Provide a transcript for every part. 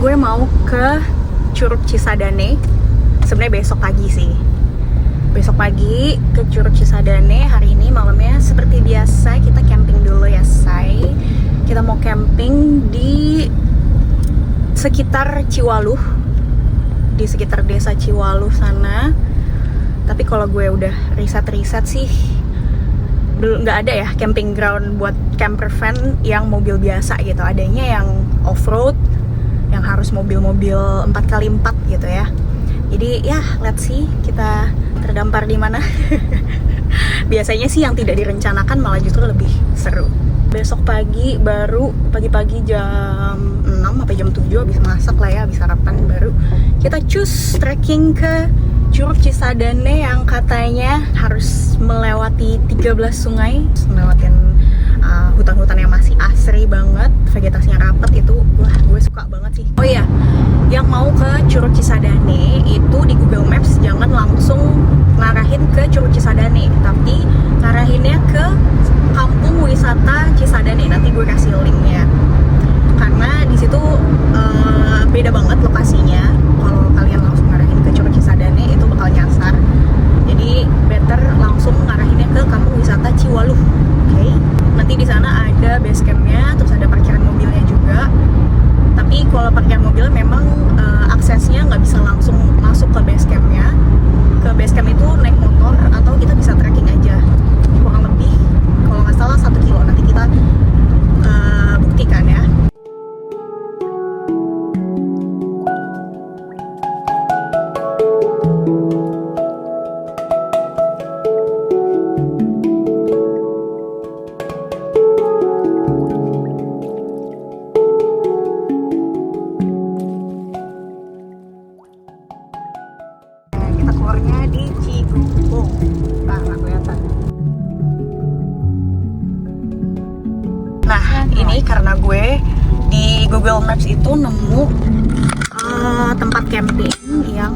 gue mau ke Curug Cisadane. Sebenarnya besok pagi sih. Besok pagi ke Curug Cisadane. Hari ini malamnya seperti biasa kita camping dulu ya, say. Kita mau camping di sekitar Ciwaluh, di sekitar desa Ciwaluh sana. Tapi kalau gue udah riset sih, belum, nggak ada ya camping ground buat camper van yang mobil biasa gitu. Adanya yang off-road, yang harus mobil-mobil 4x4 gitu ya. Jadi ya let's see kita terdampar di mana. Biasanya sih yang tidak direncanakan malah justru lebih seru. Besok pagi baru, pagi-pagi jam 6 sampai jam 7 habis masak lah ya, habis sarapan baru kita cus trekking ke Curug Cisadane yang katanya harus melewati 13 sungai, melewatin hutan-hutan yang masih asri banget, vegetasinya rapat itu, wah gue suka banget sih. Oh iya, yang mau ke Curug Cisadane itu di Google Maps jangan langsung ngarahin ke Curug Cisadane, tapi ngarahinnya ke Kampung Wisata Cisadane. Nanti gue kasih linknya, karena di situ beda banget lokasinya. Kalau kalian langsung ngarahin ke Curug Cisadane itu bakal nyasar, jadi better langsung ngarahinnya ke Kampung Wisata Ciwaluh. Oke, nanti di sana ada base campnya, terus ada parkiran mobilnya juga. Tapi kalau parkiran mobil memang aksesnya nggak bisa langsung masuk ke base campnya. Ke base camp itu naik motor atau kita bisa trekking aja, kurang lebih kalau nggak salah 1 kilo. Nanti kita buktikan ya. Kita keluarnya di Cigumbung. Nah, nggak kelihatan. Nah, ini karena gue di Google Maps itu nemu tempat camping yang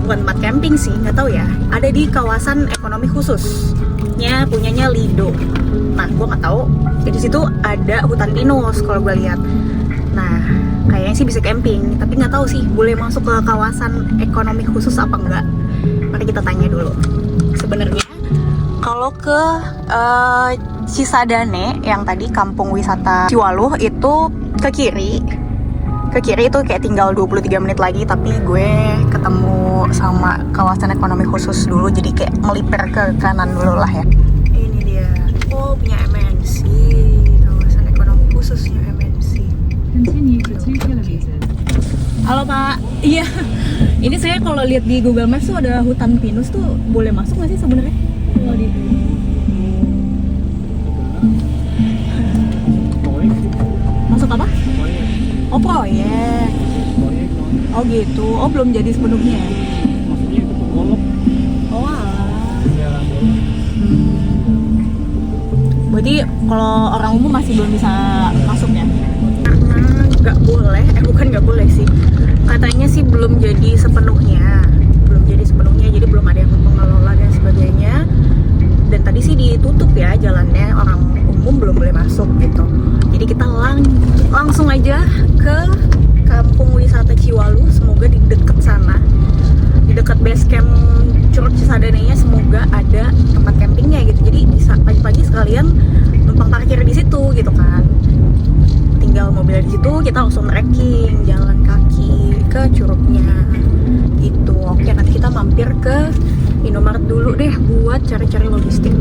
bukan tempat camping sih, nggak tahu ya. Ada di kawasan ekonomi khususnya, punyanya Lido. Nah, gue nggak tahu. Di situ ada hutan pinus kalau gue lihat. Nah, kayaknya sih bisa camping, tapi nggak tahu sih boleh masuk ke kawasan ekonomi khusus apa enggak. Mari kita tanya dulu. Sebenarnya kalau ke Cisadane yang tadi Kampung Wisata Ciwaluh itu ke kiri. Ke kiri itu kayak tinggal 23 menit lagi, tapi gue ketemu sama kawasan ekonomi khusus dulu, jadi kayak melipir ke kanan dulu lah ya. Ini dia. Oh, punya MNC. Kawasan ekonomi khususnya MNC. Continue for 2 kilometers. Halo Pak, iya. Ini saya kalau lihat di Google Maps tuh ada hutan pinus tuh, boleh masuk nggak sih sebenarnya? Masuk apa? Oh, proyek. Oh gitu. Oh, belum jadi sepenuhnya. Maksudnya itu golok. Oh alah. Berarti kalau orang umum masih belum bisa masuk ya? Karena nggak boleh, bukan nggak boleh sih. Katanya sih belum jadi sepenuhnya, jadi belum ada yang mengelola dan sebagainya. Dan tadi sih ditutup ya jalannya, orang umum belum boleh masuk gitu. Jadi kita langsung aja ke Kampung Wisata Ciwaluh. Semoga di dekat sana, di dekat base camp Curug Cisadane-nya, semoga ada tempat campingnya gitu. Jadi bisa pagi-pagi sekalian numpang parkir di situ gitu kan. Tinggal mobil di situ, kita langsung trekking, jalan kaki ke curugnya gitu. Oke, nanti kita mampir ke Indomaret dulu deh buat cari-cari logistik.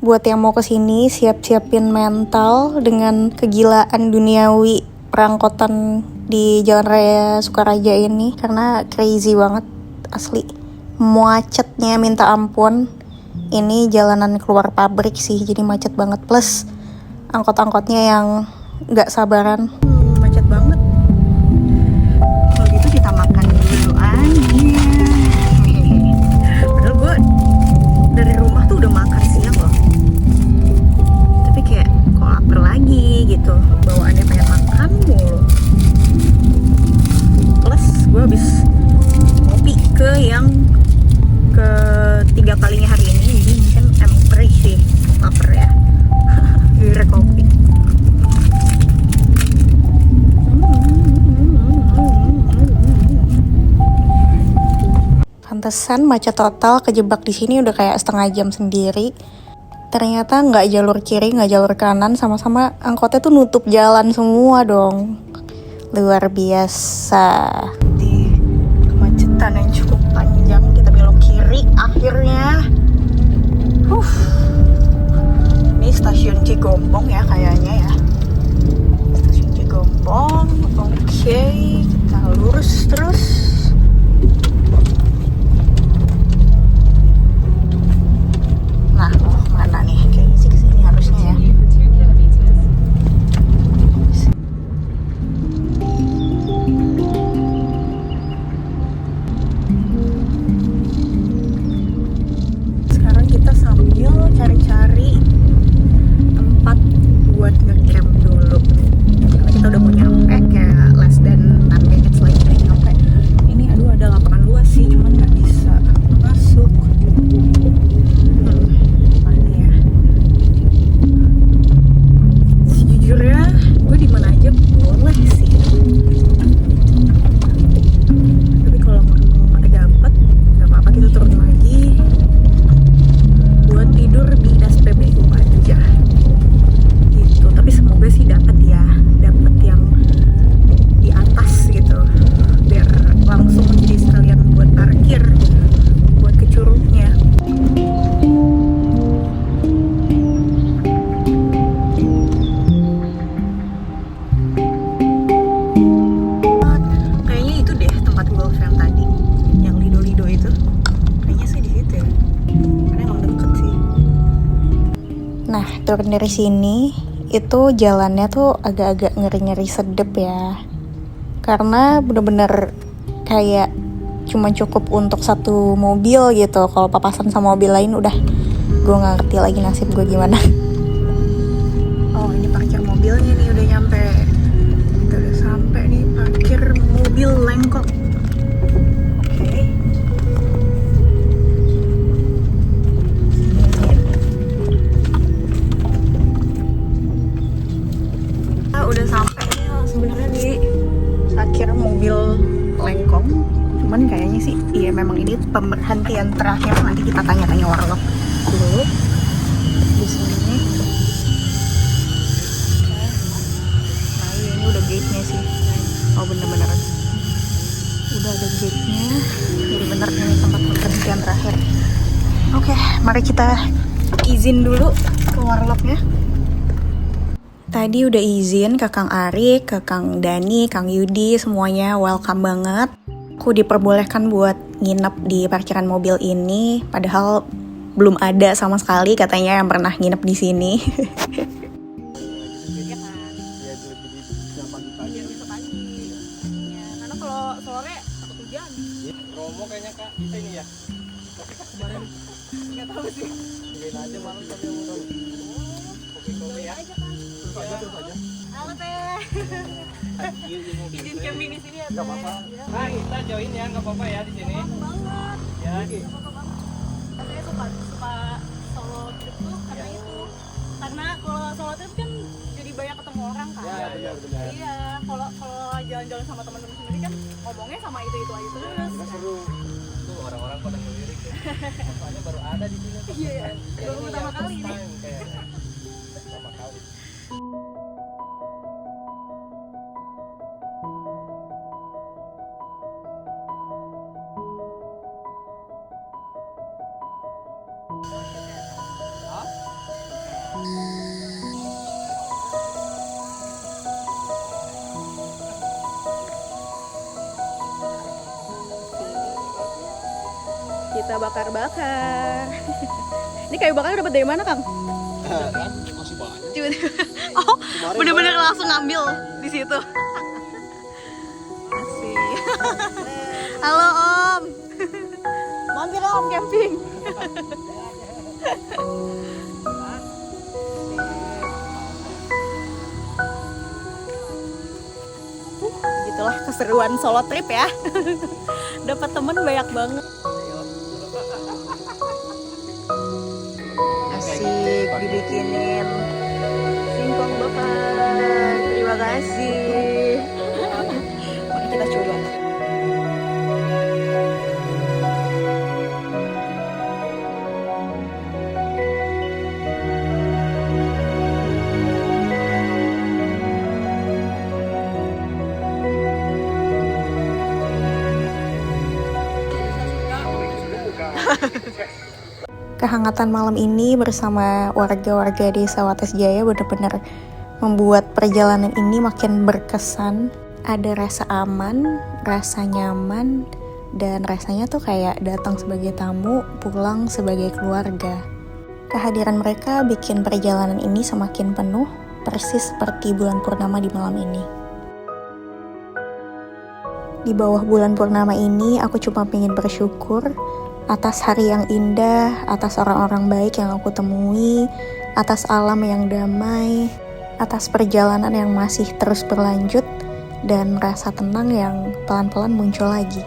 Buat yang mau kesini, siap-siapin mental dengan kegilaan duniawi perangkotan di Jalan Raya Sukaraja ini, karena crazy banget asli. Macetnya minta ampun. Ini jalanan keluar pabrik sih, jadi macet banget. Plus angkot-angkotnya yang nggak sabaran. Macet banget. Kalau gitu kita makan dulu aja. Padahal gue dari rumah tuh udah makan siang loh, tapi kayak kok lapar lagi gitu, bawaannya pengen makan mulu. Plus gue habis ngopi ke yang ketiga kalinya hari ini, jadi mungkin emang perih sih, lapar ya. Giliran kopi. malesan, macet total, kejebak di sini udah kayak setengah jam sendiri. Ternyata nggak jalur kiri, nggak jalur kanan, sama-sama angkotnya tuh nutup jalan semua dong. Luar biasa. Di kemacetan yang cukup panjang, kita belok kiri akhirnya. Ini stasiun Cigombong ya kayaknya ya. Stasiun Cigombong. Oke, kita lurus terus. Nah, mau kemana nih? Kayaknya sih kesini harusnya ya. Continue for 2 kilometers. Sekarang kita sambil cari-cari tempat buat ngecamp dulu. Karena kita udah mau nyampe, kayak less than 10 minutes lagi udah nyampe. Ini aduh ada lapangan luas sih, cuman nggak bisa masuk. Mana ya? Sejujurnya gue di mana aja boleh sih. Tapi kalau mau dapet, nggak apa-apa, kita turun lagi buat tidur di SPBU aja gitu. Tapi semoga sih dapat ya, dapat yang di atas gitu, biar langsung jadi sekalian buat parkir buat ke Curugnya. Kayaknya itu deh tempat golf yang tadi, yang lido-lido itu. Kayaknya sih di situ ya. Karena emang deket sih. Nah, turun dari sini itu jalannya tuh agak-agak ngeri-ngeri sedep ya. Karena bener-bener kayak cuma cukup untuk satu mobil gitu. Kalau papasan sama mobil lain udah gue nggak ngerti lagi nasib gue gimana. Oh, ini parkir mobilnya nih udah nyampe. Kita udah sampai nih parkir mobil Lengkok. Oke. Udah sampai nih sebenarnya di parkir mobil Lengkong. Cuman kayaknya sih iya memang ini pemberhentian terakhir. Nanti kita tanya-tanya warlock dulu di sini. Nah ini udah gate-nya sih. Oh bener-bener udah ada gate-nya. Jadi bener ini tempat pemberhentian terakhir. Oke, mari kita izin dulu ke warlocknya. Tadi udah izin ke Kang Arik, ke Kang Dani, Kang Yudi, semuanya welcome banget. Aku diperbolehkan buat nginep di parkiran mobil ini, padahal belum ada sama sekali katanya yang pernah nginep di sini. Iya lebih jam pagi-pagi. Karena kalau sore takut hujan. Romo kayaknya kak kita ini ya. Tapi kak kemarin Nggak tahu sih. bikin aja malam tapi yang udah kopi ya. Terus aja. Halo teh. Izin camping di sini ya teh. Nggak apa-apa. Nah kita join ya nggak apa-apa ya di sini. Banget. Ya. Saya suka solo trip tuh karena itu. Karena kalau solo trip kan jadi banyak ketemu orang kan. Ya benar. Iya, kalau jalan-jalan sama teman-teman sendiri kan ngomongnya sama itu aja terus. Kita seru. Tuh orang-orang pada ngelirik ya. Soalnya baru ada di sini. Iya, baru pertama kali ini. Kayaknya. Pertama kali. Kita bakar-bakar. Ini kayu bakar dapat dari mana, Kang? Kan masih banyak. Tiba-tiba. Oh, bener-bener langsung ngambil di situ. Asik. Halo Om. Mampir Om camping. Begitulah keseruan solo trip ya. Dapat temen banyak banget. Asik dibikinin singkong bakar. Terima kasih. Mari kita coba. Kehangatan malam ini bersama warga-warga desa Wates Jaya benar-benar membuat perjalanan ini makin berkesan. Ada rasa aman, rasa nyaman, dan rasanya tuh kayak datang sebagai tamu, pulang sebagai keluarga. Kehadiran mereka bikin perjalanan ini semakin penuh, persis seperti bulan purnama di malam ini. Di bawah bulan purnama ini, aku cuma pengen bersyukur atas hari yang indah, atas orang-orang baik yang aku temui, atas alam yang damai, atas perjalanan yang masih terus berlanjut, dan rasa tenang yang pelan-pelan muncul lagi.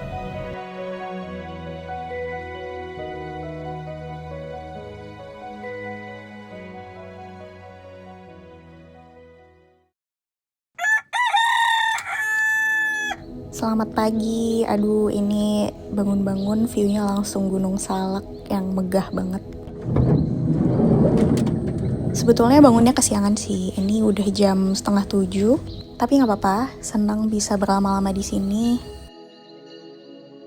Selamat pagi, aduh ini bangun-bangun view-nya langsung Gunung Salak yang megah banget. Sebetulnya bangunnya kesiangan sih, ini udah jam 6:30, tapi nggak apa-apa, senang bisa berlama-lama di sini.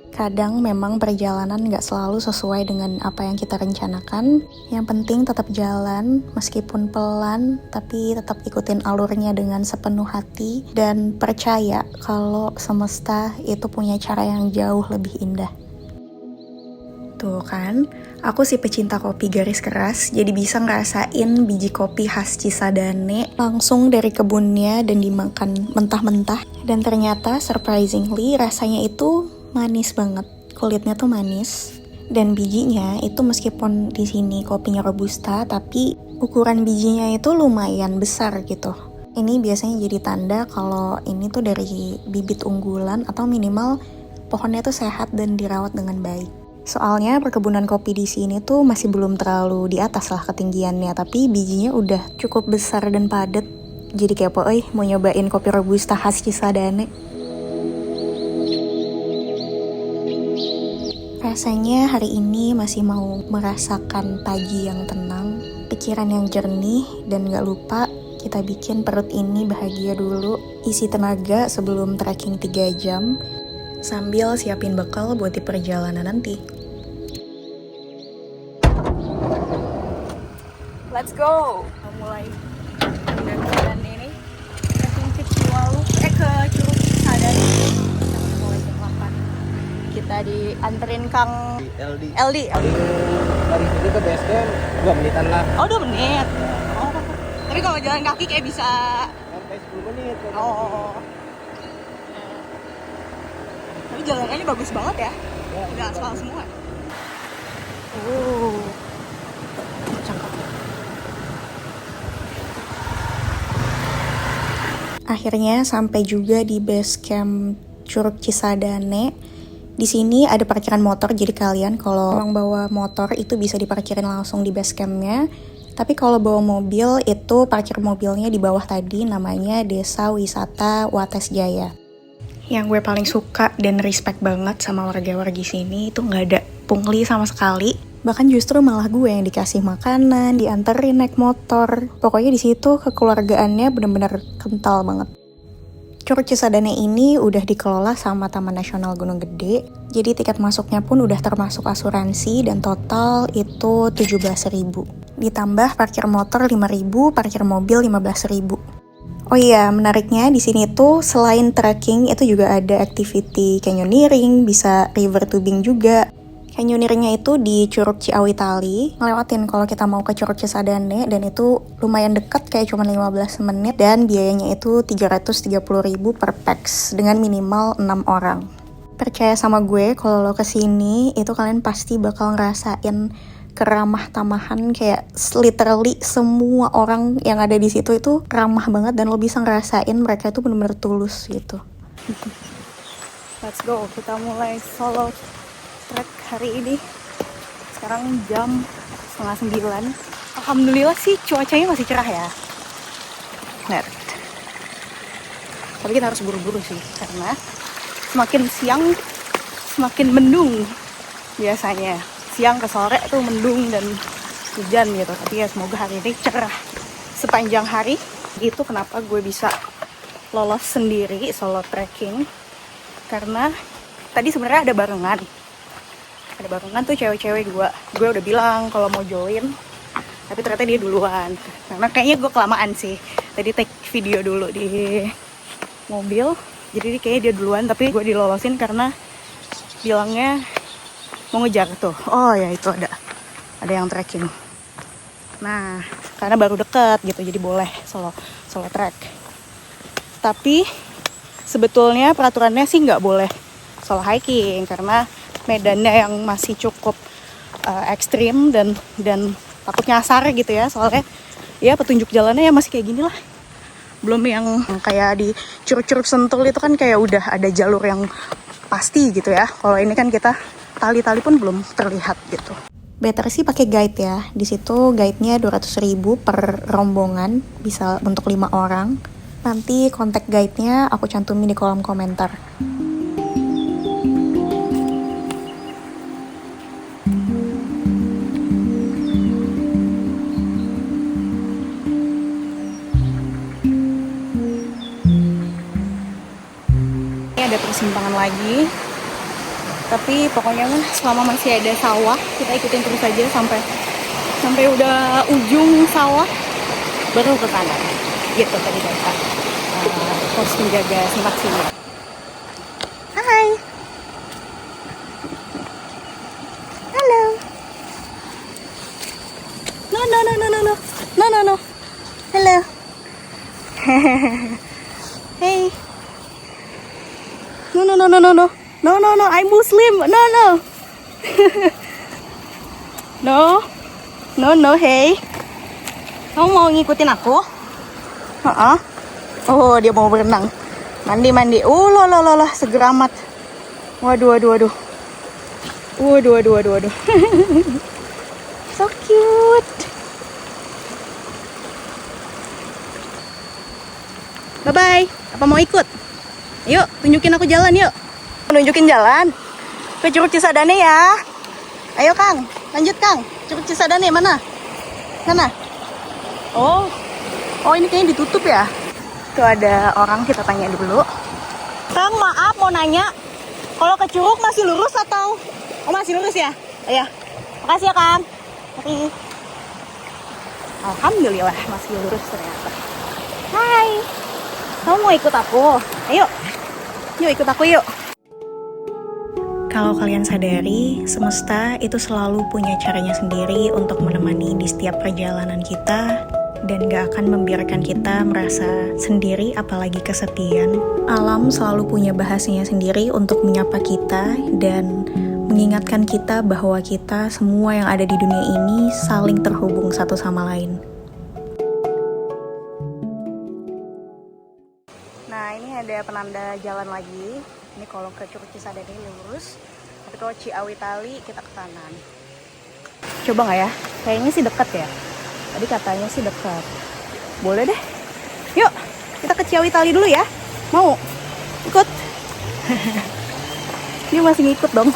Kadang memang perjalanan nggak selalu sesuai dengan apa yang kita rencanakan. Yang penting tetap jalan, meskipun pelan, tapi tetap ikutin alurnya dengan sepenuh hati. Dan percaya kalau semesta itu punya cara yang jauh lebih indah. Tuh kan, aku sih pecinta kopi garis keras, jadi bisa ngerasain biji kopi khas Cisadane langsung dari kebunnya dan dimakan mentah-mentah. Dan ternyata surprisingly rasanya itu manis banget, kulitnya tuh manis, dan bijinya itu meskipun di sini kopinya robusta, tapi ukuran bijinya itu lumayan besar gitu. Ini biasanya jadi tanda kalau ini tuh dari bibit unggulan atau minimal pohonnya tuh sehat dan dirawat dengan baik. Soalnya perkebunan kopi di sini tuh masih belum terlalu di atas lah ketinggiannya, tapi bijinya udah cukup besar dan padat. Jadi kayak mau nyobain kopi robusta khas Cisadane. Rasanya hari ini masih mau merasakan pagi yang tenang, pikiran yang jernih, dan gak lupa kita bikin perut ini bahagia dulu, isi tenaga sebelum trekking 3 jam, sambil siapin bekal buat di perjalanan nanti. Let's go! Mulai jalan ini, trekking ke Ciwalu, ke Curug Cisadane. Kita dianterin Kang LD. Dari sini ke base camp 2 menitan lah. Oh, 2 menit. Oh. Tapi kalau jalan kaki kayak bisa Sampai 10 menit. Oh. Tapi jalanannya bagus banget ya. Udah aspal semua. Cakep. Akhirnya sampai juga di base camp Curug Cisadane. Di sini ada parkiran motor, jadi kalian kalau orang bawa motor itu bisa diparkirin langsung di base campnya. Tapi kalau bawa mobil itu parkir mobilnya di bawah tadi, namanya Desa Wisata Wates Jaya. Yang gue paling suka dan respect banget sama warga-warga sini itu nggak ada pungli sama sekali. Bahkan justru malah gue yang dikasih makanan, dianterin naik motor. Pokoknya di situ kekeluargaannya benar-benar kental banget. Curug Cisadane ini udah dikelola sama Taman Nasional Gunung Gede, jadi tiket masuknya pun udah termasuk asuransi dan total itu 17.000. Ditambah parkir motor 5.000, parkir mobil 15.000. Oh iya, menariknya di sini tuh selain trekking itu juga ada activity canyoneering, bisa river tubing juga. Canyoneeringnya itu di Curug Ciawitali, ngelewatin kalau kita mau ke Curug Cisadane, dan itu lumayan dekat, kayak cuma 15 menit, dan biayanya itu 330.000 per pax dengan minimal 6 orang. Percaya sama gue, kalau lo kesini itu kalian pasti bakal ngerasain keramah tamahan, kayak literally semua orang yang ada di situ itu ramah banget, dan lo bisa ngerasain mereka itu benar-benar tulus gitu. Let's go, kita mulai solo trek hari ini. Sekarang jam 8:30. Alhamdulillah sih cuacanya masih cerah ya. Lihat. Tapi kita harus buru-buru sih, karena semakin siang semakin mendung biasanya. Siang ke sore tuh mendung dan hujan gitu. Tapi ya semoga hari ini cerah sepanjang hari. Itu kenapa gue bisa lolos sendiri solo trekking, karena tadi sebenarnya ada barengan. Ada barengan tuh cewek-cewek dua. Gue udah bilang kalau mau join, tapi ternyata dia duluan. Karena kayaknya gue kelamaan sih. Tadi take video dulu di mobil, jadi kayaknya dia duluan. Tapi gue dilolosin karena bilangnya mau ngejar tuh. Oh ya, itu ada yang trekking. Nah, karena baru deket gitu, jadi boleh solo trek. Tapi sebetulnya peraturannya sih nggak boleh solo hiking karena medannya yang masih cukup ekstrim dan takut nyasar gitu ya. Soalnya ya petunjuk jalannya ya masih kayak gini lah. Belum yang kayak di Curug Sentul itu kan kayak udah ada jalur yang pasti gitu ya. Kalau ini kan kita tali-tali pun belum terlihat gitu. Better sih pakai guide ya. Di situ guide-nya 200.000 per rombongan, bisa untuk 5 orang. Nanti kontak guide-nya aku cantumin di kolom komentar. Ini ada persimpangan lagi. Tapi pokoknya selama masih ada sawah, kita ikutin terus aja sampai udah ujung sawah, baru ke kanan. Gitu tadi kata pos penjaga simak sini. Hai. Halo. No. Hello. Hey. No, I'm Muslim. No, hey. Kamu mau ngikutin aku? Oh, dia mau berenang. Mandi. Loh, seger amat. Waduh. So cute. Bye-bye. Apa mau ikut? Yuk, tunjukin aku jalan yuk. Nunjukin jalan ke Curug Cisadane ya. Ayo Kang, lanjut Kang. Curug Cisadane mana? Sana. Oh, ini kayaknya ditutup ya. Tuh ada orang, kita tanya dulu. Kang, maaf mau nanya. Kalau ke Curug masih lurus atau? Oh, masih lurus ya? Iya. Makasih ya Kang. Mari. Alhamdulillah masih lurus ternyata. Hai. Kamu mau ikut aku? Ayo. Yuk ikut aku yuk. Kalau kalian sadari, semesta itu selalu punya caranya sendiri untuk menemani di setiap perjalanan kita dan gak akan membiarkan kita merasa sendiri apalagi kesepian. Alam selalu punya bahasanya sendiri untuk menyapa kita dan mengingatkan kita bahwa kita semua yang ada di dunia ini saling terhubung satu sama lain. Nah, ini ada penanda jalan lagi. Ini kalau ke Curug Cisadane ini lurus, tapi kalau Ciawi Tali kita ke kanan. Coba nggak ya? Kayaknya sih dekat ya. Tadi katanya sih dekat. Boleh deh. Yuk, kita ke Ciawi Tali dulu ya. Mau? Ikut? Dia masih ngikut dong.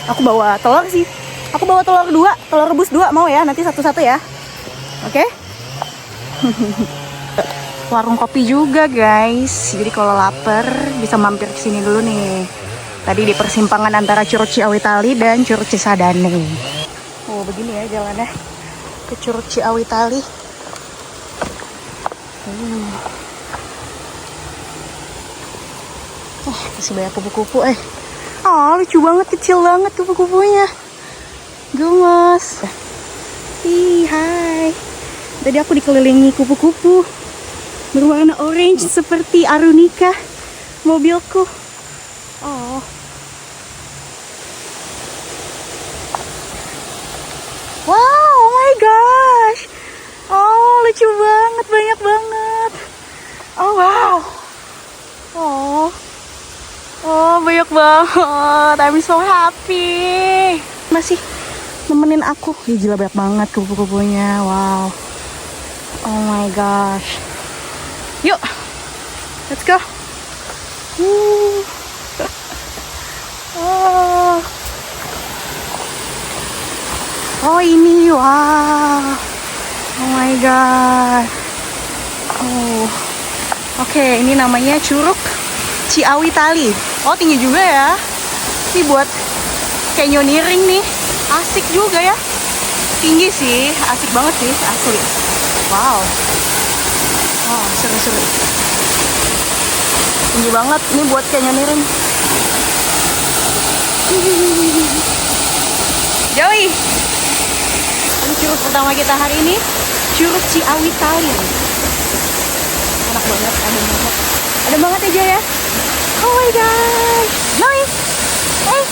Aku bawa telur sih. Aku bawa telur 2, telur rebus 2 mau ya? Nanti satu-satu ya. Oke? Warung kopi juga guys, jadi kalau lapar bisa mampir ke sini dulu nih. Tadi di persimpangan antara Curug Ciawi Tali dan Curug Cisadane. Oh begini ya jalannya ke Curug Ciawi Tali. Masih banyak kupu-kupu lucu banget, kecil banget kupu-kupunya. Gemes. Hai. Tadi aku dikelilingi kupu-kupu berwarna orange seperti Arunika mobilku. Oh my gosh. Oh, lucu banget, banyak banget. Oh wow. Oh, banyak banget. I'm so happy. Masih nemenin aku. Gila banyak banget kupu-kupunya. Wow. Oh my gosh. Yuk, let's go. Oh ini, wow. Oh my god. Oke, ini namanya Curug Ciawi Tali. Oh tinggi juga ya. Ini buat canyoneering nih. Asik juga ya. Tinggi sih, asik banget sih, asli. Wow. Wow, seru-seru. Tinggi banget, ini buat canyoneering. Joey. Ini curug pertama kita hari ini, Curug Ciawi Talin. Enak banget, adem banget. Adem banget ya Joy ya. Oh my god. Joy. Hey.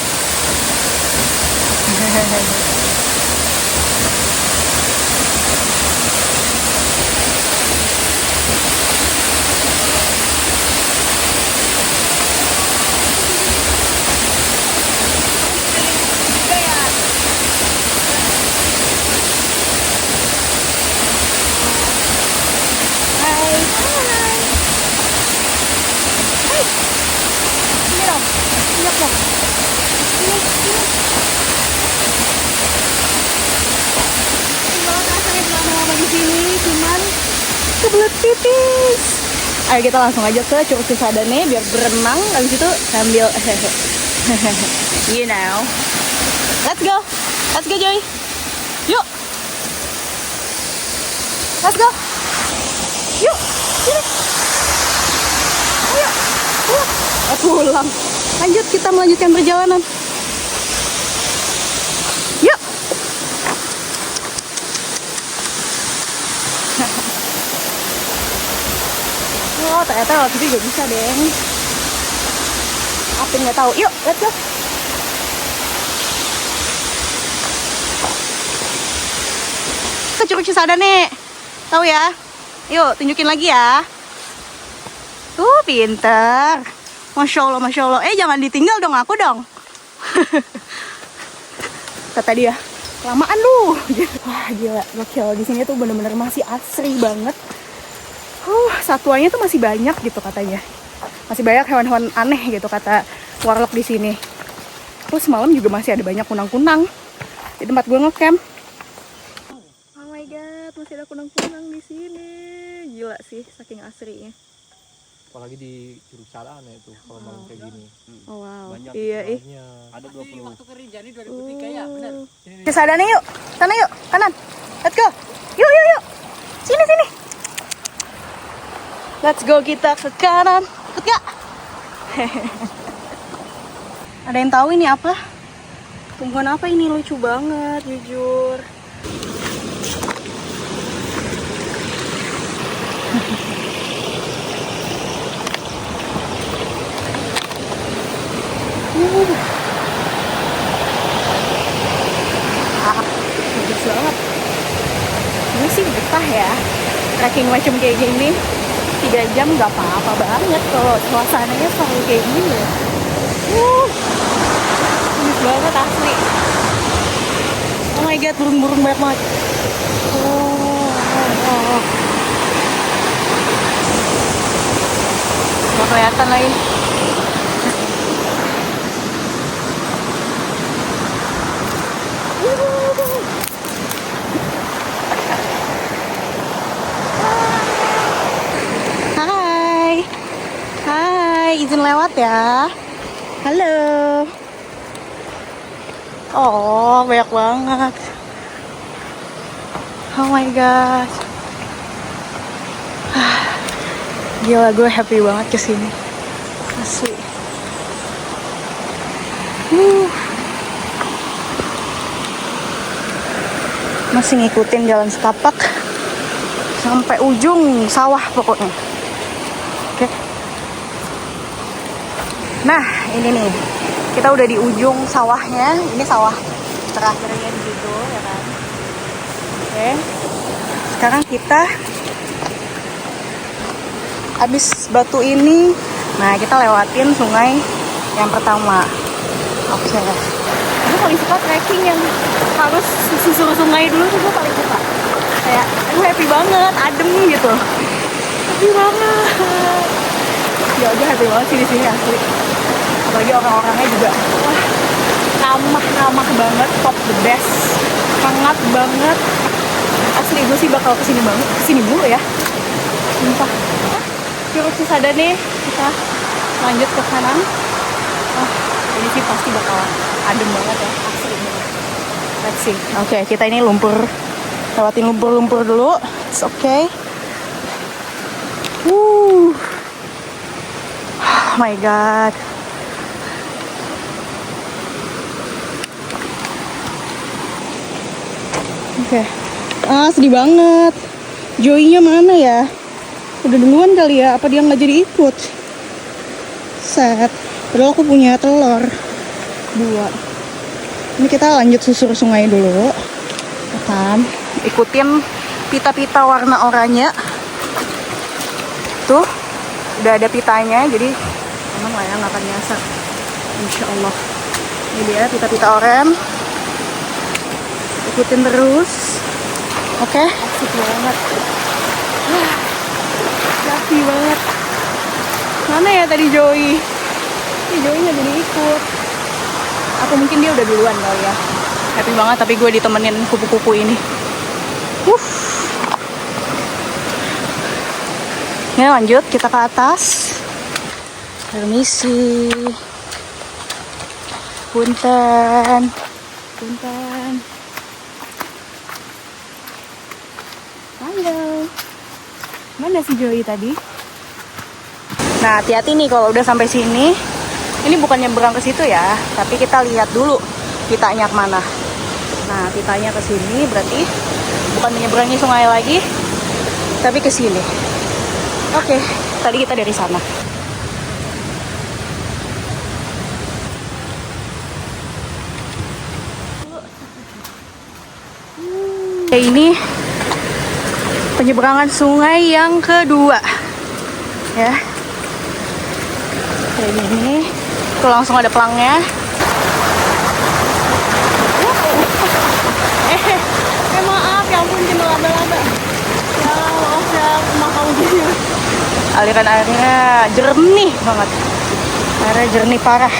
Kebelet pipis. Ayo kita langsung aja ke Curug Cisadane biar berenang, habis itu sambil you know. Let's go Joy. Yuk. Let's go. Yuk, sini. Ayo. Pulang. Lanjut, kita melanjutkan perjalanan. Yuk. Oh, ternyata lewat situ juga bisa, deh. Apa nggak tahu? Yuk, let's go. Ke Curug Cisadane. Tahu ya? Yuk, tunjukin lagi ya. Pinter. Masya Allah. Jangan ditinggal dong aku dong. Kata dia, lamaan lu. Wah, gila, gokil. Di sini tuh bener-bener masih asri banget. Satuannya tuh masih banyak gitu katanya. Masih banyak hewan-hewan aneh gitu kata warlock di sini. Terus malam juga masih ada banyak kunang-kunang di tempat gue ngecamp. Oh my god, masih ada kunang-kunang di sini. Gila sih, saking asrinya. Apalagi di Curug Cisadane itu kalau malam kayak gini. Oh wow. Banyak Iya, ada 20. Waktu ke Rinjani 2003 ya, benar. Cisadane yuk. Sana yuk, kanan. Let's go. Yuk. Sini. Let's go, kita ke kanan. Ikut gak? Ada yang tahu ini apa? Tumbuhan apa ini? Lucu banget, jujur. Bagus banget. Ini sih betah ya. Trekking macam kayak gini 3 jam gak apa-apa banget kalau suasananya seru kayak gini. Bagus banget asli. Oh my god, burung-burung banyak banget. Gak kelihatan lagi. Hai, izin lewat ya. Halo. Oh, banyak banget. Oh my god. Gila, gue happy banget kesini. Asli. Masih ngikutin jalan setapak sampai ujung sawah pokoknya. Oke. Nah, ini nih. Kita udah di ujung sawahnya. Ini sawah terakhirnya di situ, ya kan? Oke. Sekarang kita habis batu ini, nah kita lewatin sungai yang pertama. Oke. Gue paling suka trekking yang harus susur sungai dulu tuh, gue paling suka. Kayak gue happy banget, adem gitu. Happy banget. Ya gue happy banget sih di sini asli. Apalagi orang-orangnya juga ramah banget, top the best, hangat banget. Asli gue sih bakal kesini mulu ya. Sumpah. Curug Cisadane, kita lanjut ke kanan. Ini sih pasti bakal adem banget ya, asli ini. Let's see. Oke, kita ini lumpur, lewatin lumpur-lumpur dulu. It's okay. Oh my god. Oke. Sedih banget. Joy-nya mana ya? Udah duluan kali ya? Apa dia nggak jadi ikut? Sad. Padahal aku punya telur 2. Ini kita lanjut susur sungai dulu. Kan? Ikutin pita-pita warna oranye. Tuh, udah ada pitanya, jadi aman lah ya, nggak akan nyasar. Insya Allah. Ini dia pita-pita oranye. Ikutin terus. Oke, asik banget. Asik banget. Mana ya tadi Joey? Ini Joey nggak jadi ikut. Atau mungkin dia udah duluan kali ya. Happy banget, tapi gue ditemenin kupu-kupu ini. Ini lanjut, kita ke atas. Permisi. Punten. Punten. Halo. Mana si Joey tadi? Nah, hati-hati nih kalau udah sampai sini. Ini bukan nyebrang ke situ ya, tapi kita lihat dulu pitanya kemana. Nah, pitanya ke sini berarti bukan menyeberangi sungai lagi, tapi ke sini. Oke, tadi kita dari sana. Ini penyeberangan sungai yang kedua, ya. Kayak gini, tuh langsung ada pelangnya. Maaf, ya ampun, cuma laba-laba. Ya, maaf ya, maaf gini. Aliran airnya jernih banget. Airnya jernih parah.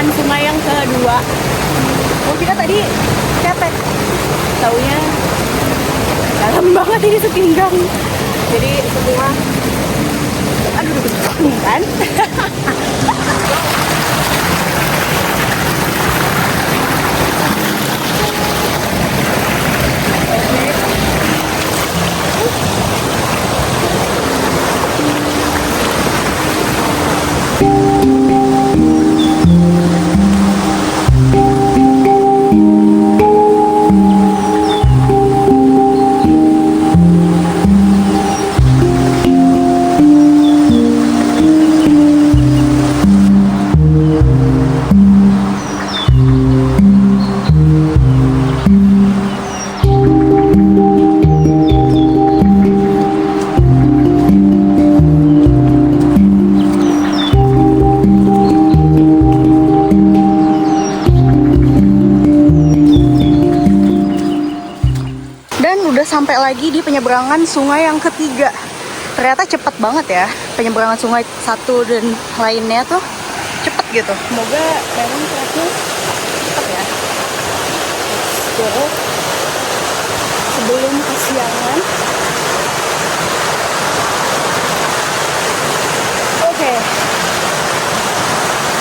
Sungai yang kedua. Oh, kita tadi cetek. Taunya dalam banget ini sepinggang. Jadi semua, aduh, kan? Sampai lagi di penyeberangan sungai yang ketiga. Ternyata cepet banget ya penyeberangan sungai satu dan lainnya tuh cepet gitu. Semoga memang truknya cepet ya. Let's go. Sebelum kesiangan. Oke.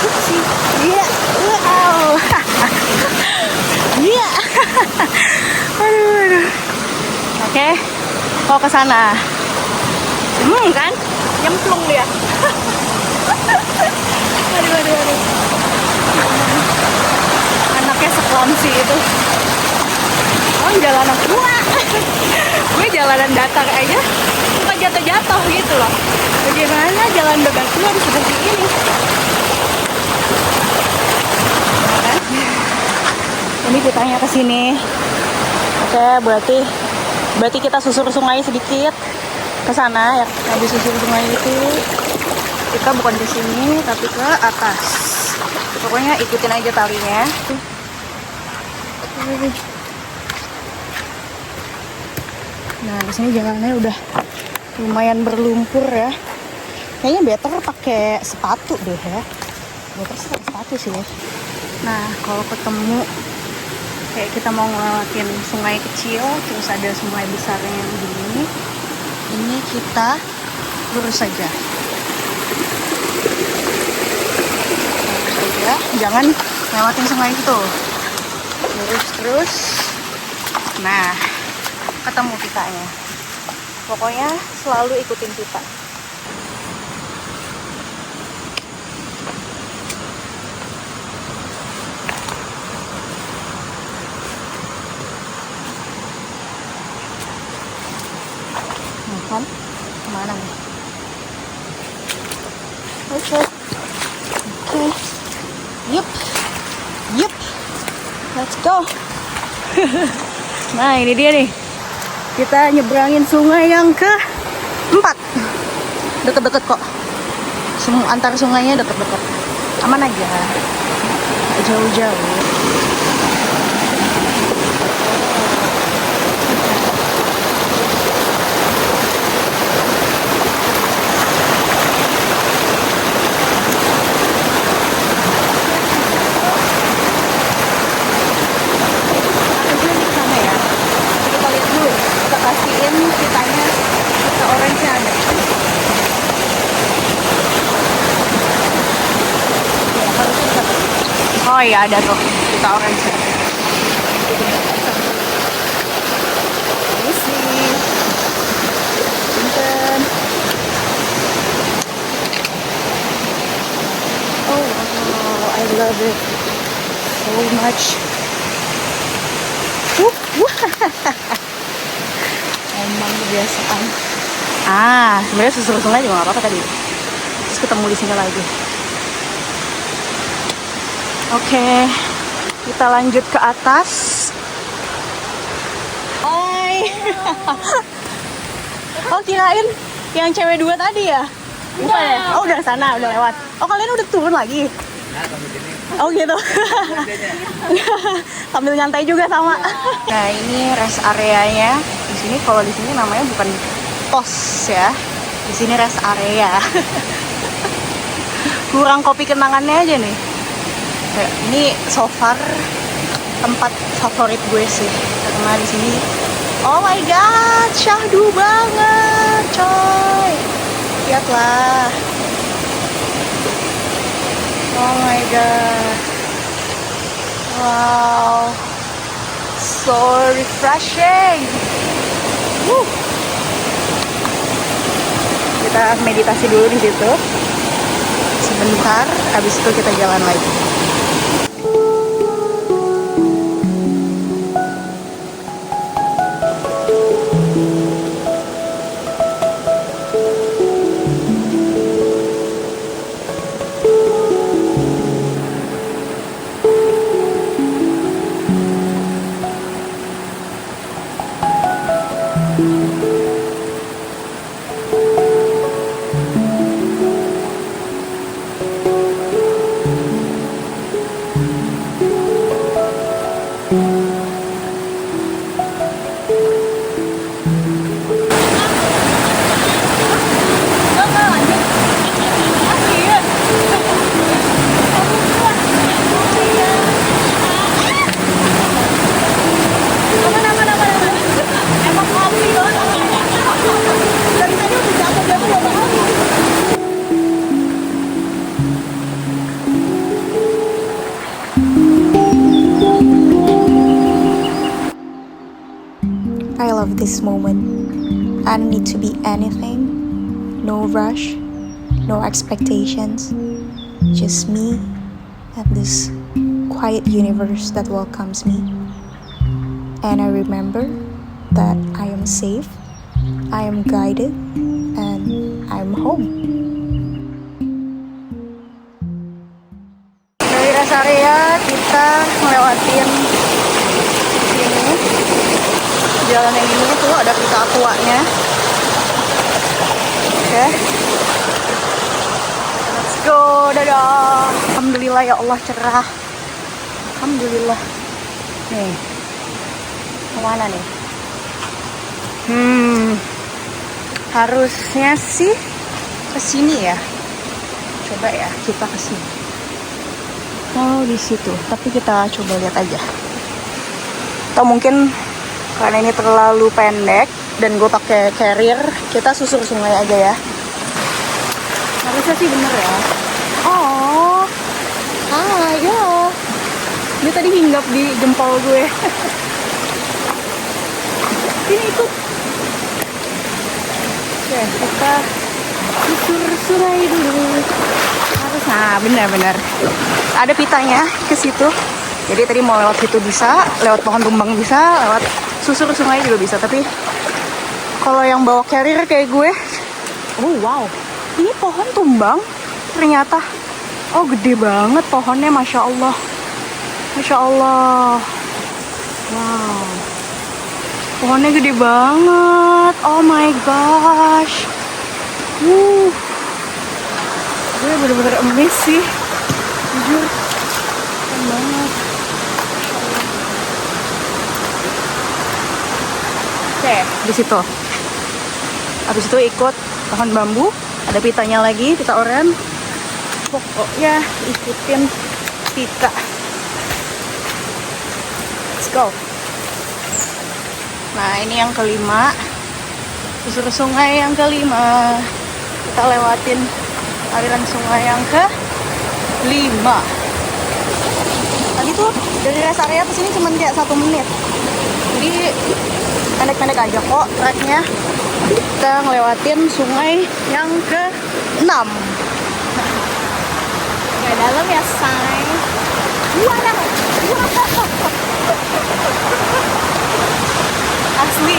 Upsi. Iya. Wow. Iya. Aduh. Oke, mau ke sana. Kan? Nyemplung dia. Aduh. Anaknya seklamsi itu. Oh, jalanan tua. Gue jalanan datar aja, suka jatuh-jatuh gitu loh. Bagaimana jalan bebasnya harus seperti ini? Kan? Ini pitanya ke sini. Oke, berarti kita susur sungai sedikit ke sana ya. Habis susur sungai itu kita bukan ke sini tapi ke atas. Pokoknya ikutin aja talinya. Nah, di sini jalannya udah lumayan berlumpur ya. Kayaknya better pakai sepatu deh ya. Better sih pakai sepatu sih ya. Nah, kalau ketemu kayak kita mau ngelewatin sungai kecil, terus ada sungai besarnya yang begini, ini kita lurus saja. Lurus saja, jangan lewatin sungai itu. Lurus terus. Nah, ketemu kitanya. Pokoknya selalu ikutin kita. Kan? Kemana nih? Oke. Yup. Let's go. Nah, ini dia nih. Kita nyebrangin sungai yang ke-4. Deket-deket kok. Antar sungainya deket-deket. Aman aja. Jauh-jauh. Oh iya, ada tuh kita orange. Ini sih Punten. Oh wow, I love it so much. Emang kebiasaan. Sebenarnya susur sungai juga nggak apa-apa tadi. Terus ketemu di sini lagi. Oke, kita lanjut ke atas. Hai. Oh, kirain yang cewek 2 tadi ya? Bukan ya? Oh, udah sana, udah lewat. Oh, kalian udah turun lagi? Oh gitu. Sambil nyantai juga sama. Nah, ini rest areanya. Di sini kalau di sini namanya bukan pos ya. Di sini rest area. Kurang kopi kenangannya aja nih. Ini so far tempat favorit gue sih karena di sini, oh my god, syahdu banget, coy. Lihatlah. Oh my god. Wow. So refreshing. Kita meditasi dulu di situ. Sebentar, habis itu kita jalan lagi. I love this moment. I don't need to be anything. No rush, no expectations. Just me and this quiet universe that welcomes me. And I remember that I am safe, I am guided, and I'm home. Dari rest area kita ngelewatin ini. Jalan yang ini tuh ada pita aquanya. Oke. Let's go, dadah. Alhamdulillah ya Allah, cerah. Alhamdulillah. Nih, kemana nih? Harusnya sih ke sini ya. Coba ya kita ke sini. Oh, di situ. Tapi kita coba lihat aja. Atau mungkin karena ini terlalu pendek dan gue pakai carrier, kita susur sungai aja ya. Harusnya sih bener ya. Oh, ya. Dia tadi hinggap di jempol gue. Ini ikut. Oke, kita susur sungai dulu. Harus, nah benar-benar. Ada pitanya ke situ. Jadi tadi mau lewat situ bisa, lewat pohon tumbang bisa, lewat susur sungai juga bisa. Tapi kalau yang bawa carrier kayak gue, oh wow, ini pohon tumbang ternyata. Oh gede banget pohonnya, Masya Allah. Masya Allah. Wow. Pohonnya gede banget. Oh my gosh. Gue bener-bener amazed sih. Jujur. Keren banget. Oke, di situ. Habis itu ikut pohon bambu. Ada pitanya lagi, pita oren. Pokoknya ikutin pita. Let's go. Nah, ini yang kelima. Susur sungai yang kelima. Kita lewatin aliran sungai yang ke-5. Tadi tuh dari rest area ke sini cuma kayak 1 menit. Jadi pendek-pendek aja kok treknya. Kita ngelewatin sungai yang ke-6. Ke dalam ya, say. Wadah. Asli,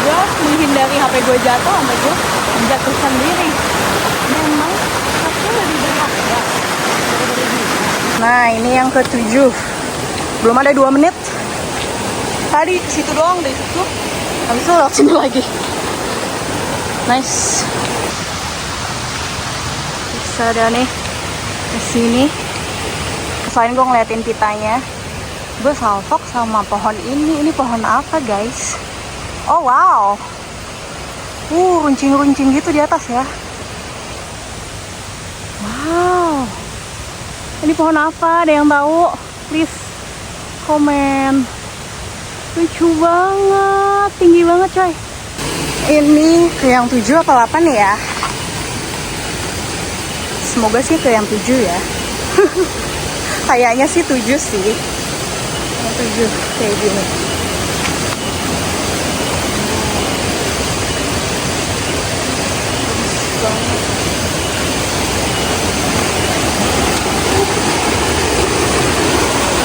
gue menghindari HP gue jatuh sampai gue jatuh sendiri. Memang HP lebih berharga. Nah, ini yang ke-7. Belum ada 2 menit. Tadi situ doang, dari situ. Habis itu lewat sini lagi. Nice. Bisa ada nih ke sini. Selain gue ngeliatin pitanya, gue salfok sama pohon ini. Ini pohon apa, guys? Oh wow. Runcing-runcing gitu di atas ya. Wow. Ini pohon apa? Ada yang tahu? Please komen. Lucu banget, tinggi banget coy. Ini ke yang 7 apa 8 ya? Semoga sih ke yang 7 ya. Kayaknya sih 7 sih. Yang 7 kayak gini.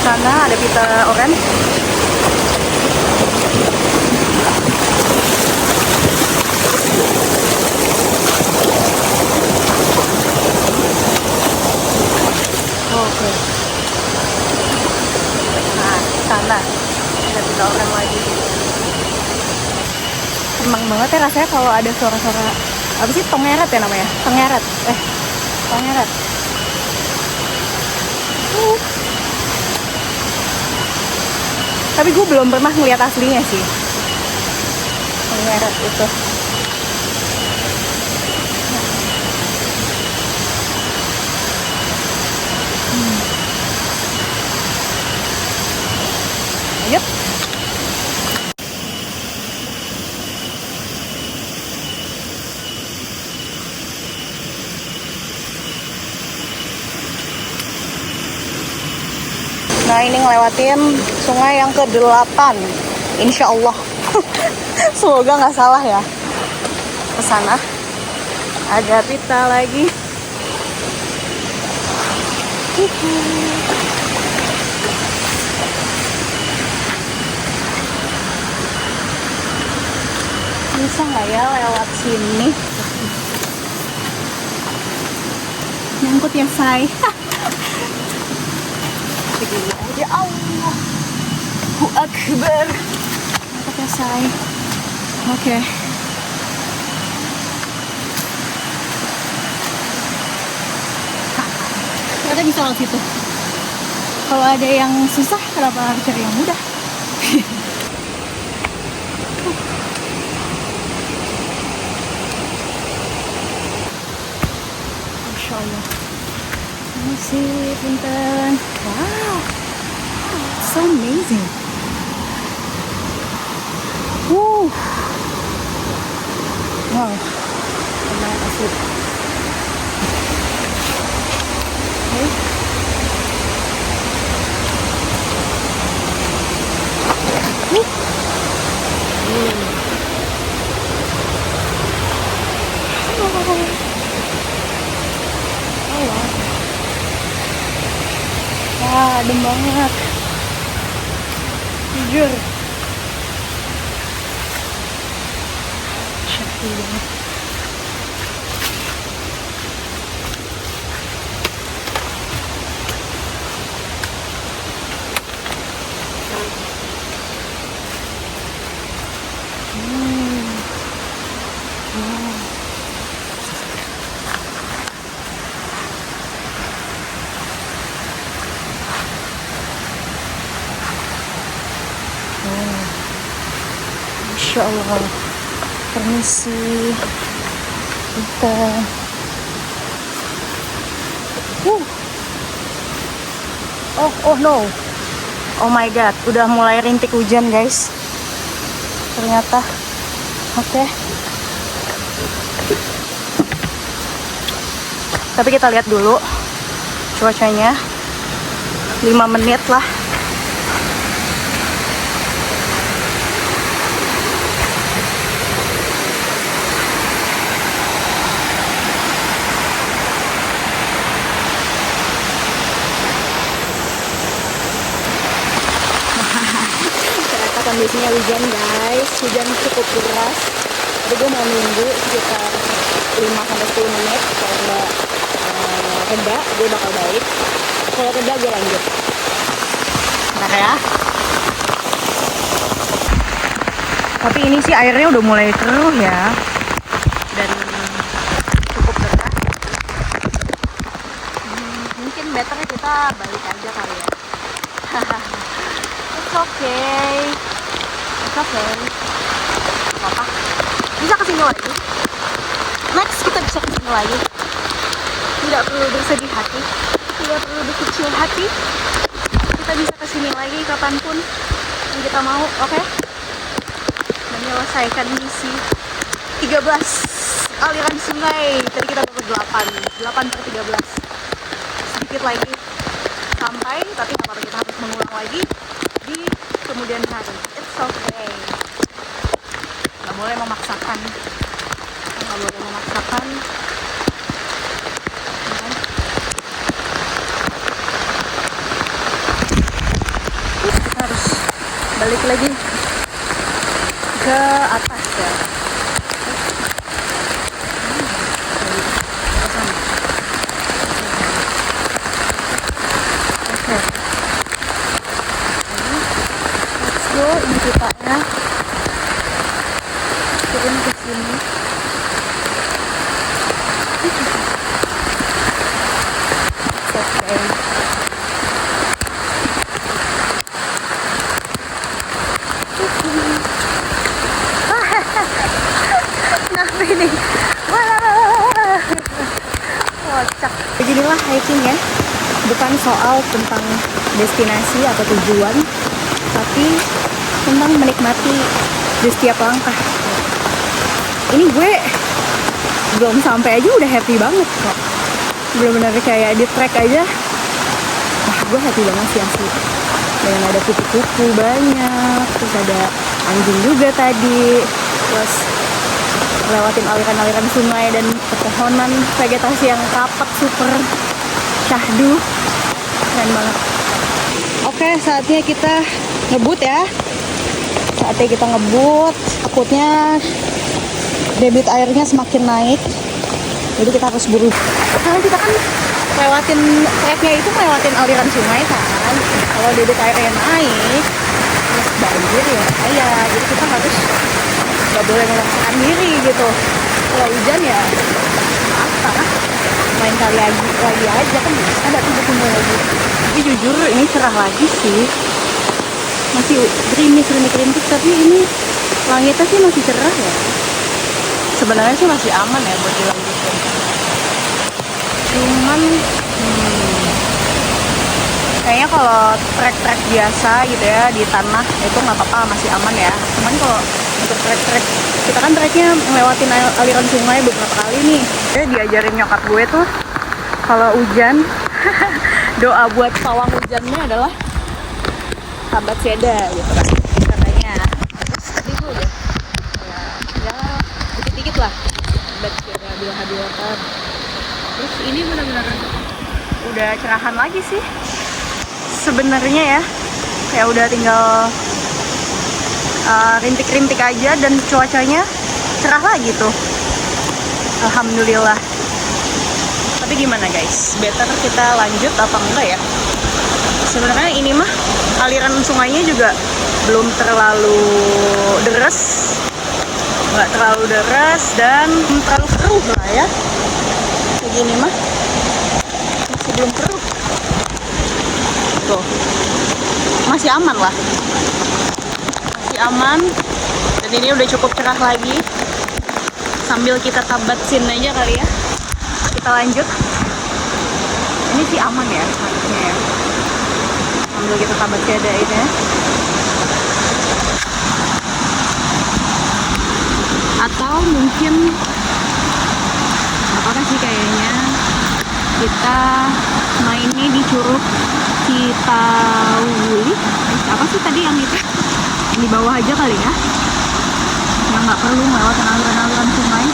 Sana ada pita oren. Oke. Nah, sana ada pita oren lagi. Seneng banget ya rasanya kalau ada suara-suara apa sih, tongeret ya namanya? Tongeret. Tongeret. Tapi gue belum pernah ngeliat aslinya sih. Tongeret itu. Yep. Nah, ini ngelewatin sungai yang ke-8. Insya Allah. Semoga nggak salah ya. Kesana ada pita lagi. Bisa nggak ya lewat sini? Nyangkut ya, say. Begini aja. Allahu Akbar. Nyangkut ya, say. Oke. Ada kita bisa lewat situ. Kalau ada yang susah, kenapa harus cari yang mudah? Masya Allah. Masih punten. Wow, so amazing. Wow, lumayan asli. Okay. Oh, wow. Wah, adem banget. Jujur. Syakti banget. Masya Allah. Permisi. Kita. Oh no. Oh my god, udah mulai rintik hujan guys. Ternyata. Oke. Tapi kita lihat dulu cuacanya. 5 menit lah. Kondisinya hujan guys, hujan cukup deras. Jadi gue mau nunggu sekitar 5-10 menit. Kalau nggak reda, gue bakal balik. Kalau reda, gue lanjut. Bentar ya. Tapi ini sih airnya udah mulai keruh ya. Dan cukup deras. Mungkin betternya kita balik aja kali ya. It's okay. Oke, apa? Bisa kesini lagi. Next kita bisa kesini lagi. Tidak perlu bersedih hati, tidak perlu berkecil hati. Kita bisa kesini lagi kapanpun yang kita mau, oke? Menyelesaikan misi 13 aliran sungai. Tadi kita dapat 8/13. Sedikit lagi sampai, tapi nggak apa-apa, kita harus mengulang lagi di kemudian hari. It's okay. Nggak boleh memaksakan. Nggak boleh memaksakan. Kita harus balik lagi ke atas ya. Ini kitanya turun ke sini. Oke. Kenapa ini? Kocak. Beginilah hiking ya. Bukan soal tentang destinasi atau tujuan, tapi tentang menikmati di setiap langkah. Ini gue belum sampai aja udah happy banget kok. Bener-bener kayak di trek aja. Wah, gue happy banget sih asli. Dan ada kupu-kupu banyak, terus ada anjing juga tadi. Terus lewatin aliran-aliran sungai dan pepohonan, vegetasi yang rapat, super syahdu. Keren banget. Oke, saatnya kita ngebut ya. Saatnya kita ngebut. Takutnya debit airnya semakin naik. Jadi kita harus buru. Karena kita kan lewatin treknya itu lewatin aliran sungai kan. Kalau debit airnya naik, terus banjir ya bahaya. Jadi kita harus nggak boleh memaksakan diri gitu. Kalau hujan ya apa? lain kali lagi aja kan bisa ada tiba-tiba lagi. Tapi jujur ini cerah lagi sih, masih gerimis rintik tapi ini langitnya sih masih cerah ya. Sebenarnya sih masih aman ya buat dilanjutin. Cuman kayaknya kalau trek-trek biasa gitu ya di tanah itu nggak apa-apa, masih aman ya. Cuman kalau untuk trek-trek, kita kan treknya ngelewatin aliran sungai beberapa kali nih. Jadi diajarin nyokap gue tuh kalau hujan doa buat pawang hujannya adalah sahabat siada gitu kan katanya. Terus tadi gue udah ya dikit-dikit lah sahabat siada bila hadiatan. Terus ini benar-benar udah cerahan lagi sih sebenarnya ya, kayak udah tinggal rintik-rintik aja dan cuacanya cerah lagi tuh, alhamdulillah. Tapi gimana guys, better kita lanjut apa enggak ya? Sebenarnya ini mah aliran sungainya juga belum terlalu deras, nggak terlalu deras dan terlalu keruh lah ya. Kayak gini mah masih belum keruh tuh, masih aman lah, masih aman. Dan ini udah cukup cerah lagi. Sambil kita tabatsin aja kali ya, kita lanjut. Ini sih aman ya harusnya ya, sambil kita tabat siadain ya. Atau mungkin apa sih, kayaknya kita mainnya di Curug Citawuli. Apa sih tadi yang itu? Yang di bawah aja kali ya, yang nggak perlu melewati aliran-aliran sungai.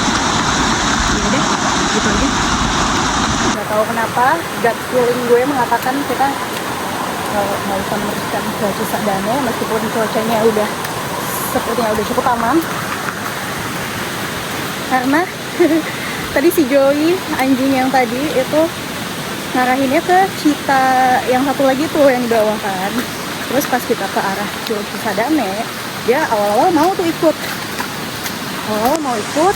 Ya deh, gitu aja. Nggak tahu kenapa gut feeling gue mengatakan kita nggak usah meneruskan ke Cisadane meskipun cuacanya udah sepertinya udah cukup aman. Karena tadi si Joey, anjing yang tadi itu ngarahinnya ke Cita yang satu lagi tuh yang di bawah kan. Terus pas kita ke arah Curug Cisadane, dia awal-awal mau tuh ikut. Awal-awal mau ikut,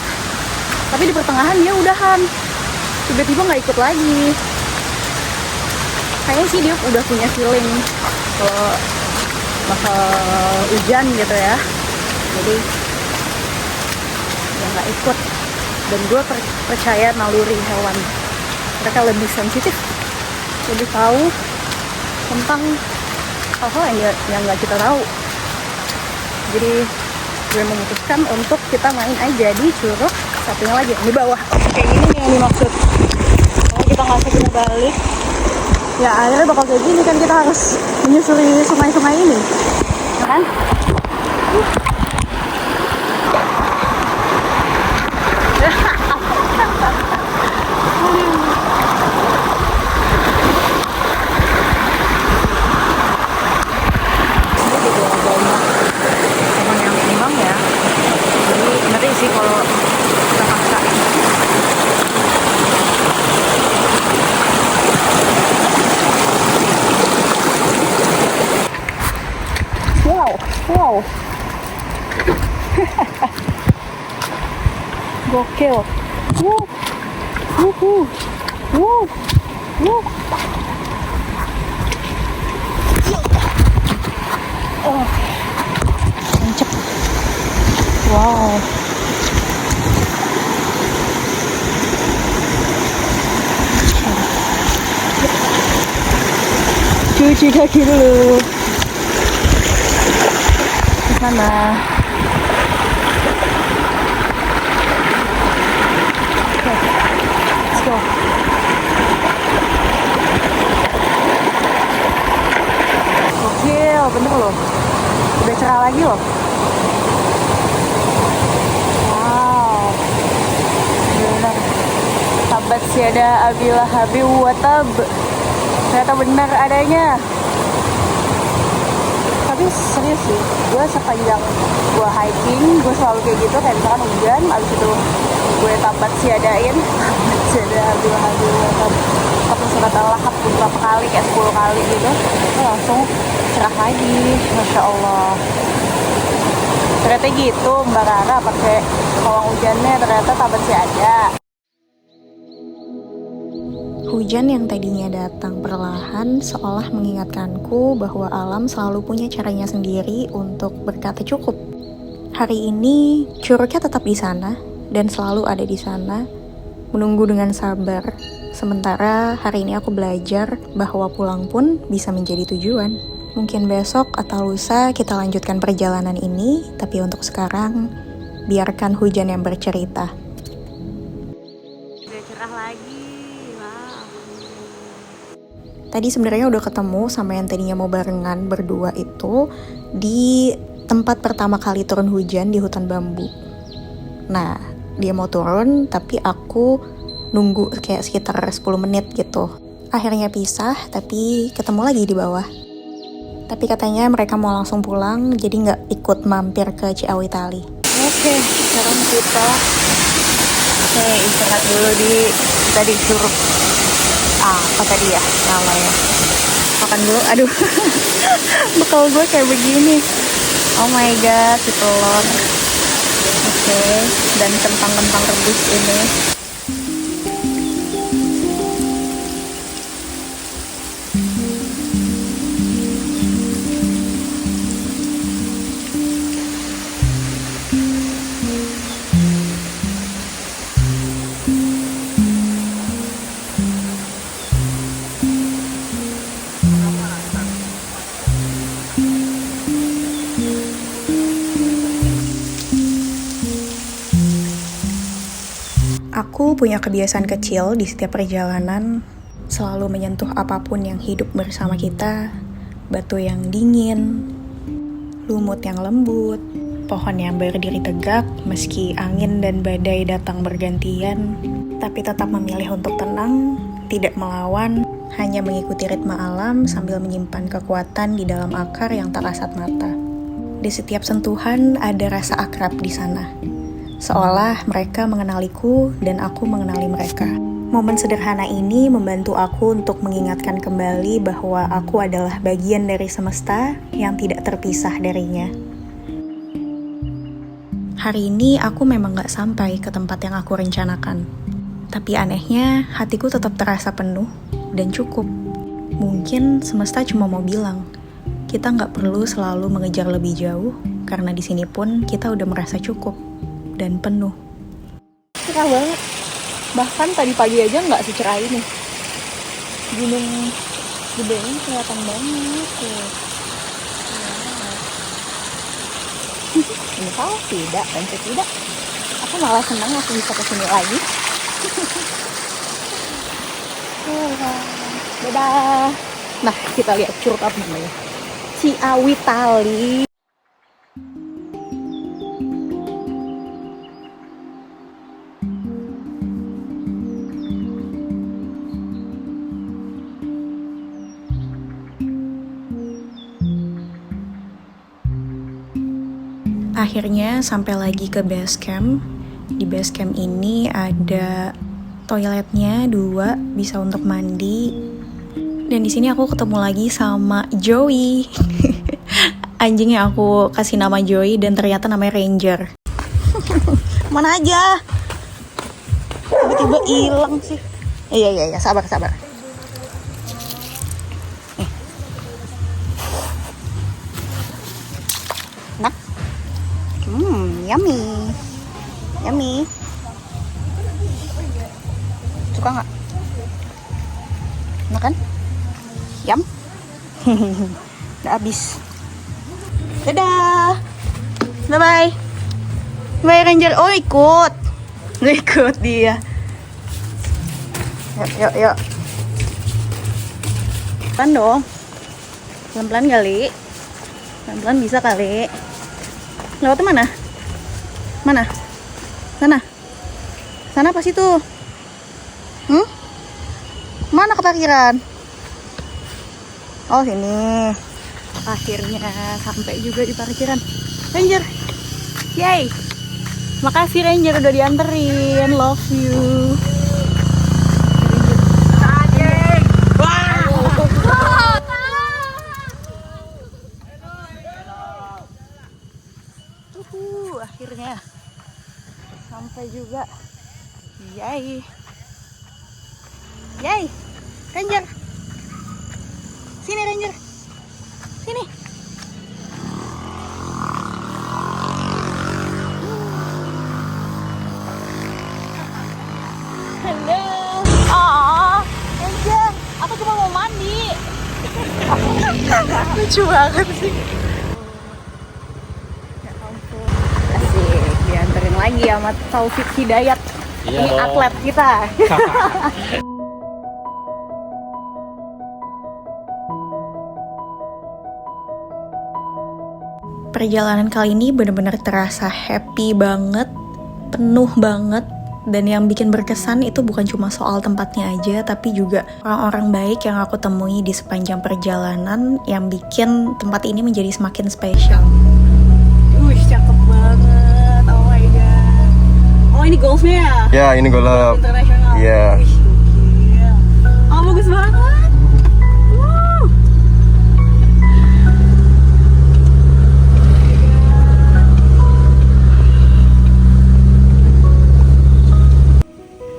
tapi di pertengahan dia udahan. Tiba-tiba nggak ikut lagi. Kayaknya sih dia udah punya feeling kalau bakal hujan gitu ya. Jadi dia nggak ikut. Dan gue percaya naluri hewan, mereka lebih sensitif, lebih tahu tentang hal-hal yang nggak kita tahu. Jadi gue memutuskan untuk kita main aja di curug satunya lagi di bawah. Kayak gini nih yang dimaksud. Kalau kita nggak segera balik, ya akhirnya bakal kayak gini kan, kita harus menyusuri sungai-sungai ini, ya kan? Wow. Gokil. Oh. Mantap. Wow. Cuci kaki dulu. Mana? Let's go. Gokil, bener loh. Udah cerah lagi loh. Wow. Bener. Sahabat siada abilah habi watab. Ternyata benar adanya. Tapi serius sih, gue sepanjang gue hiking, gue selalu kayak gitu. Kayak misalkan hujan, abis itu gue tabat siadain siada habil tapi surat al-lahab beberapa kali, kayak 10 kali gitu, itu langsung cerah lagi. Masya Allah, ternyata gitu Mbak Rara pakai pawang hujannya, ternyata tabat siada. Hujan yang tadinya datang perlahan seolah mengingatkanku bahwa alam selalu punya caranya sendiri untuk berkata cukup. Hari ini curugnya tetap di sana dan selalu ada di sana, menunggu dengan sabar. Sementara hari ini aku belajar bahwa pulang pun bisa menjadi tujuan. Mungkin besok atau lusa kita lanjutkan perjalanan ini, tapi untuk sekarang, biarkan hujan yang bercerita. Udah cerah lagi. Wow. Tadi sebenarnya udah ketemu sama yang tadinya mau barengan berdua itu di tempat pertama kali turun hujan di hutan bambu. Nah, dia mau turun, tapi aku nunggu kayak sekitar 10 menit gitu. Akhirnya pisah, tapi ketemu lagi di bawah. Tapi katanya mereka mau langsung pulang, jadi nggak ikut mampir ke Ciawi Tali. Oke, sekarang kita istirahat dulu di curug. Apa tadi ya namanya? Makan dulu, aduh. Bekal gue kayak begini. Oh my god, si telur. Oke, dan kentang-kentang rebus ini. Aku punya kebiasaan kecil di setiap perjalanan, selalu menyentuh apapun yang hidup bersama kita, batu yang dingin, lumut yang lembut, pohon yang berdiri tegak meski angin dan badai datang bergantian, tapi tetap memilih untuk tenang, tidak melawan, hanya mengikuti ritme alam sambil menyimpan kekuatan di dalam akar yang tak kasat mata. Di setiap sentuhan ada rasa akrab di sana. Seolah mereka mengenaliku dan aku mengenali mereka. Momen sederhana ini membantu aku untuk mengingatkan kembali bahwa aku adalah bagian dari semesta yang tidak terpisah darinya. Hari ini aku memang gak sampai ke tempat yang aku rencanakan. Tapi anehnya, hatiku tetap terasa penuh dan cukup. Mungkin semesta cuma mau bilang, kita gak perlu selalu mengejar lebih jauh, karena di sini pun kita udah merasa cukup dan penuh. Cerah banget. Bahkan tadi pagi aja nggak secerah ini. Gunung gede ini kelihatan banget tuh. Ini kalau tidak, dan tidak, aku malah senang aku bisa kesini lagi. Dadah. Nah, kita lihat curug apa namanya. Ciawi Tali. Akhirnya sampai lagi ke base camp. Di base camp ini ada toiletnya 2, bisa untuk mandi. Dan di sini aku ketemu lagi sama Joey. Anjing yang aku kasih nama Joey dan ternyata namanya Ranger. Mana aja? Tiba-tiba hilang sih. Iya, sabar. Nah. Yummy. Suka nggak? Enak kan? Yum. Udah habis. Dadah. Bye. Bye Ranger. Oh ikut dia. Yuk. Pelan dong. Pelan-pelan kali. Pelan-pelan bisa kali. Lewatnya mana? Sana apa situ? Mana keparkiran? Oh sini. Akhirnya sampai juga di parkiran. Ranger, yay! Makasih Ranger udah dianterin. Love you. Akhirnya sampai juga. Yay. Yay, Ranger. Sini Ranger. Sini. Halo. Oh, Ranger, aku cuma mau mandi. Lucu banget sih. Asik, dianterin lagi sama Taufik Hidayat. Iya Ini dong. atlet kita. Perjalanan kali ini benar-benar terasa happy banget, penuh banget. Dan yang bikin berkesan itu bukan cuma soal tempatnya aja, tapi juga orang-orang baik yang aku temui di sepanjang perjalanan yang bikin tempat ini menjadi semakin spesial. Wih, cakep banget. Oh my god. Oh, ini golfnya ya? Ya, ini golf. Internasional. Iya. Wih, gila. Oh, bagus banget. Wow.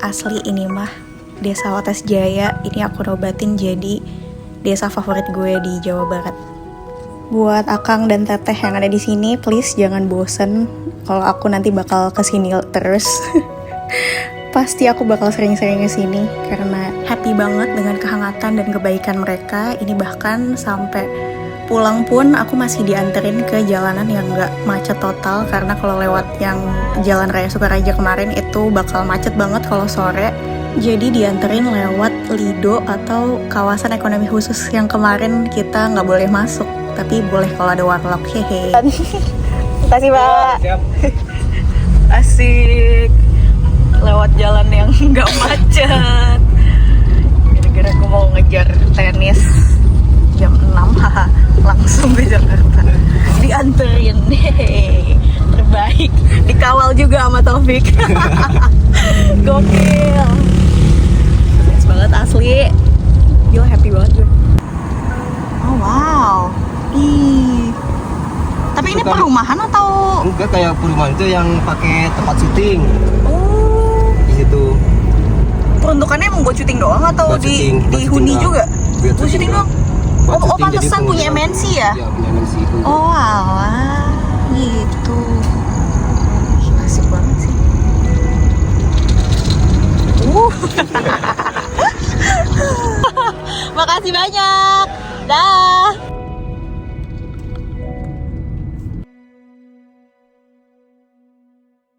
Asli ini mah Desa Wates Jaya, ini aku nobatin jadi desa favorit gue di Jawa Barat. Buat Akang dan Teteh yang ada di sini, please jangan bosen kalau aku nanti bakal kesini terus. Pasti aku bakal sering-sering kesini karena happy banget dengan kehangatan dan kebaikan mereka. Ini bahkan sampai pulang pun aku masih dianterin ke jalanan yang nggak macet total, karena kalau lewat yang Jalan Raya Sukaraja kemarin itu bakal macet banget kalau sore. Jadi dianterin lewat Lido atau kawasan ekonomi khusus yang kemarin kita nggak boleh masuk, tapi boleh kalau ada warlock. Hehe. Makasih Pak. Siap. Asik. Lewat jalan yang nggak macet. Gara-gara aku mau ngejar tenis jam 6, haha, langsung ke Jakarta. Dianterin, hehehe, terbaik. Dikawal juga sama Taufik. Gokil. Nice banget asli. Gila, happy banget gue. Oh wow. Ih. Tapi ini perumahan atau? Enggak, kayak perumahan itu yang pakai tempat syuting Oh. di situ. Peruntukannya emang buat syuting doang atau Buat syuting, buat dihuni syuting juga? Buat Buat syuting doang. Buat Oh, syuting, jadi pantesan punya pengusaha. MNC ya? Iya, punya MNC itu. Oh alah, gitu. Asik banget sih. Makasih banyak. Dah.